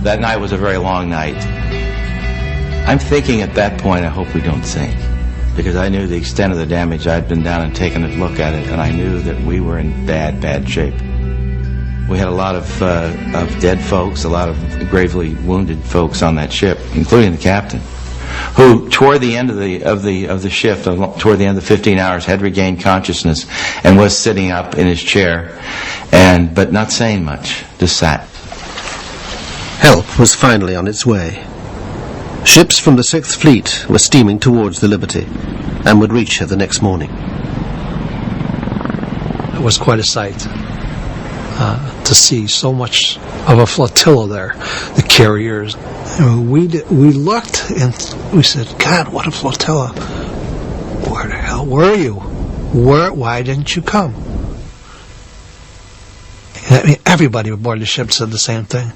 That night was a very long night. I'm thinking at that point, I hope we don't sink, because I knew the extent of the damage. I'd been down and taken a look at it, and I knew that we were in bad, bad shape. We had a lot of dead folks, a lot of gravely wounded folks on that ship, including the captain, who toward the end of the shift, toward the end of the 15 hours, had regained consciousness and was sitting up in his chair, but not saying much, just sat. Help was finally on its way. Ships from the 6th Fleet were steaming towards the Liberty and would reach her the next morning. It was quite a sight to see so much of a flotilla there, the carriers. And we looked and we said, God, what a flotilla. Where the hell were you? Why didn't you come? I mean, everybody aboard the ship said the same thing.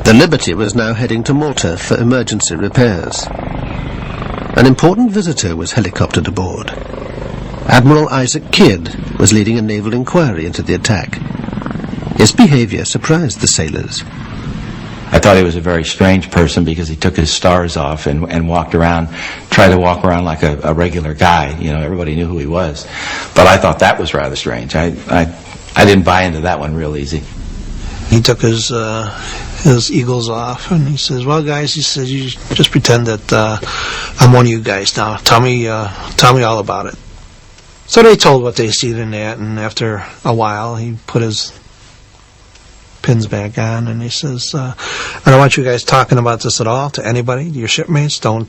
The Liberty was now heading to Malta for emergency repairs. An important visitor was helicoptered aboard. Admiral Isaac Kidd was leading a naval inquiry into the attack. His behavior surprised the sailors. I thought he was a very strange person because he took his stars off and walked around, tried to walk around like a regular guy. You know, everybody knew who he was. But I thought that was rather strange. I didn't buy into that one real easy. He took his eagles off, and he says, well, guys, he says, you just pretend that I'm one of you guys now. Tell me all about it. So they told what they seen in that, and after a while, he put his pins back on, and he says, I don't want you guys talking about this at all to anybody, to your shipmates. Don't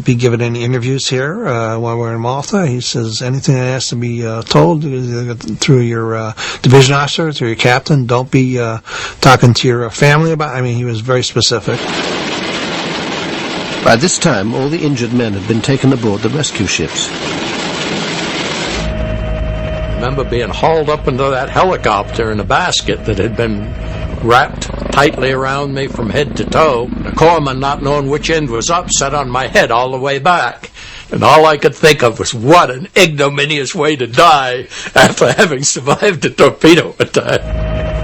be giving any interviews here while we're in Malta. He says, anything that has to be told through your division officer, through your captain, don't be talking to your family about it. I mean, he was very specific. By this time, all the injured men had been taken aboard the rescue ships. I remember being hauled up into that helicopter in a basket that had been wrapped tightly around me from head to toe. The corpsman, not knowing which end was up, sat on my head all the way back. And all I could think of was what an ignominious way to die after having survived a torpedo attack.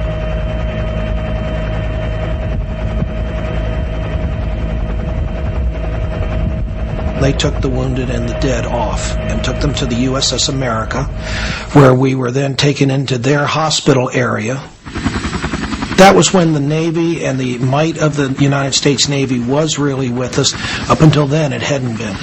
They took the wounded and the dead off and took them to the USS America, where we were then taken into their hospital area. That was when the Navy and the might of the United States Navy was really with us. Up until then, it hadn't been.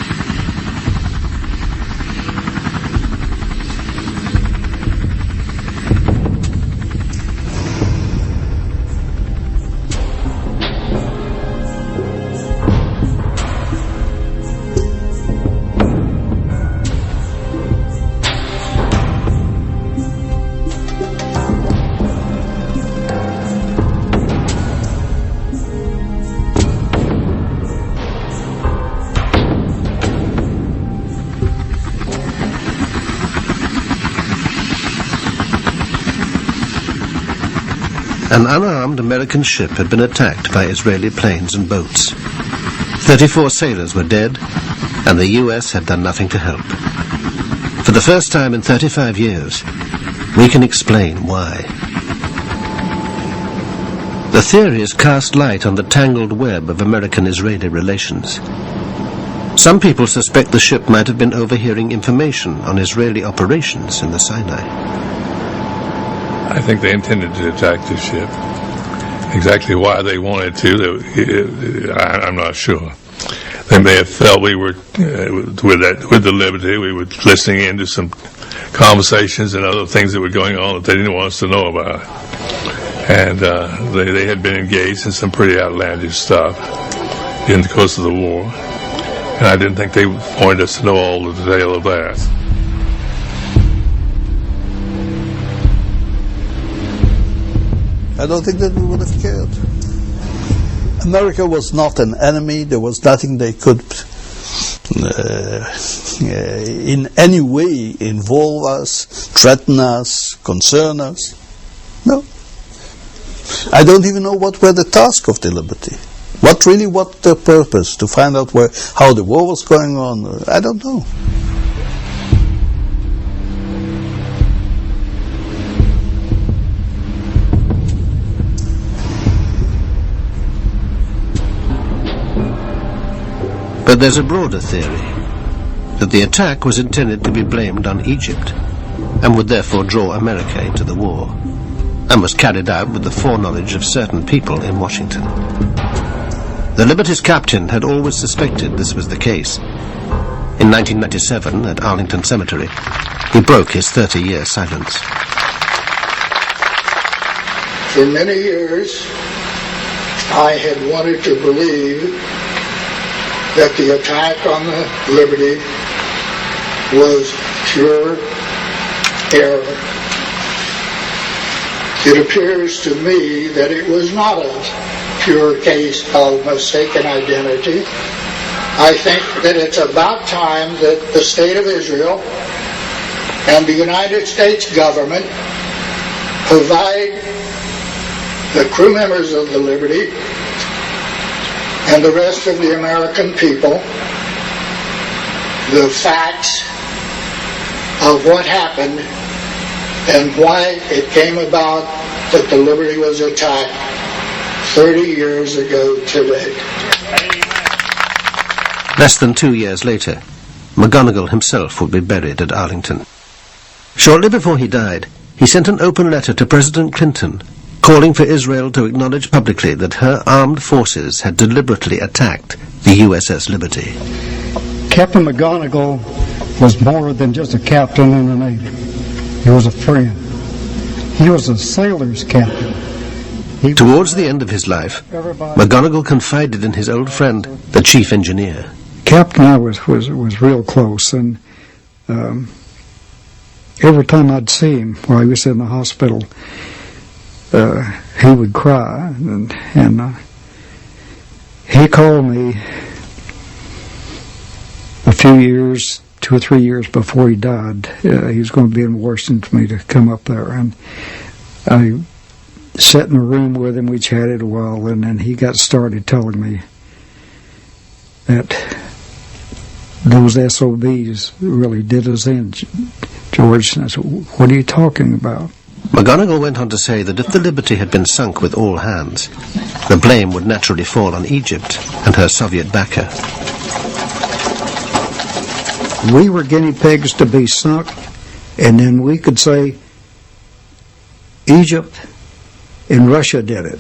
An unarmed American ship had been attacked by Israeli planes and boats. 34 sailors were dead, and the U.S. had done nothing to help. For the first time in 35 years, we can explain why. The theories cast light on the tangled web of American-Israeli relations. Some people suspect the ship might have been overhearing information on Israeli operations in the Sinai. I think they intended to attack the ship. Exactly why they wanted to, I'm not sure. They may have felt we were, with the Liberty, we were listening into some conversations and other things that were going on that they didn't want us to know about. And they had been engaged in some pretty outlandish stuff in the course of the war. And I didn't think they wanted us to know all the detail of that. I don't think that we would have cared. America was not an enemy. There was nothing they could in any way involve us, threaten us, concern us. No. I don't even know what were the task of the Liberty. What the purpose? To find out how the war was going on? I don't know. But there's a broader theory, that the attack was intended to be blamed on Egypt, and would therefore draw America into the war, and was carried out with the foreknowledge of certain people in Washington. The Liberty's captain had always suspected this was the case. In 1997, at Arlington Cemetery, he broke his 30-year silence. For many years, I had wanted to believe that the attack on the Liberty was pure error. It appears to me that it was not a pure case of mistaken identity. I think that it's about time that the State of Israel and the United States government provide the crew members of the Liberty and the rest of the American people the facts of what happened and why it came about that the Liberty was attacked 30 years ago today. Less than 2 years later, McGonigal himself would be buried at Arlington. Shortly before he died, he sent an open letter to President Clinton, calling for Israel to acknowledge publicly that her armed forces had deliberately attacked the USS Liberty. Captain McGonigal was more than just a captain in the Navy. He was a friend. He was a sailor's captain. Towards the end of his life, McGonigal confided in his old friend, the chief engineer. Captain and I was real close, and every time I'd see him while he was in the hospital, he would cry, and he called me a few years, 2 or 3 years before he died. He was going to be in Washington for me to come up there, and I sat in the room with him. We chatted a while, and then he got started telling me that those SOBs really did us in, George. And I said, "What are you talking about?" McGonigal went on to say that if the Liberty had been sunk with all hands, the blame would naturally fall on Egypt and her Soviet backer. We were guinea pigs to be sunk, and then we could say Egypt and Russia did it.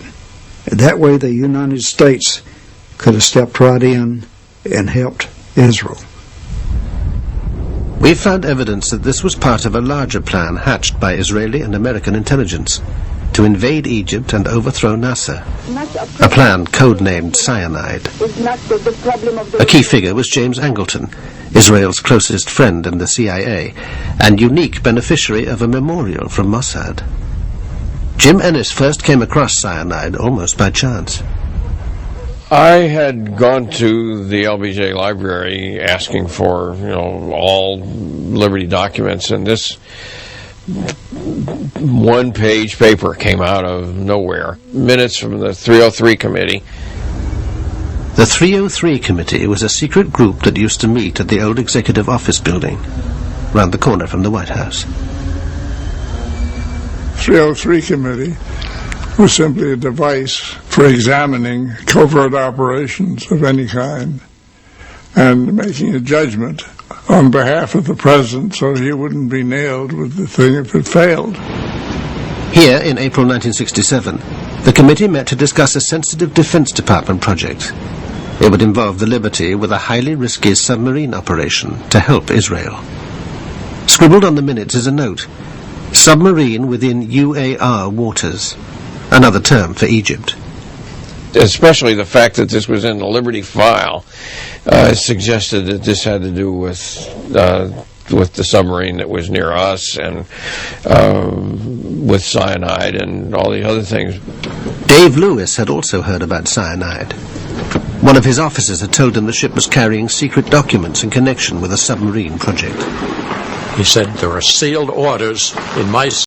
That way the United States could have stepped right in and helped Israel. We found evidence that this was part of a larger plan hatched by Israeli and American intelligence to invade Egypt and overthrow Nasser, a plan codenamed Cyanide. A key figure was James Angleton, Israel's closest friend in the CIA, and unique beneficiary of a memorial from Mossad. Jim Ennis first came across cyanide almost by chance. I had gone to the LBJ library asking for, all Liberty documents, and this one-page paper came out of nowhere. Minutes from the 303 committee. The 303 committee was a secret group that used to meet at the old executive office building, round the corner from the White House. 303 committee was simply a device for examining covert operations of any kind and making a judgment on behalf of the president so he wouldn't be nailed with the thing if it failed. Here, in April 1967, the committee met to discuss a sensitive Defense Department project. It would involve the Liberty with a highly risky submarine operation to help Israel. Scribbled on the minutes is a note: submarine within UAR waters, another term for Egypt. Especially the fact that this was in the Liberty file suggested that this had to do with the submarine that was near us and with cyanide and all the other things. Dave Lewis had also heard about cyanide. One of his officers had told him the ship was carrying secret documents in connection with a submarine project. He said, there are sealed orders in my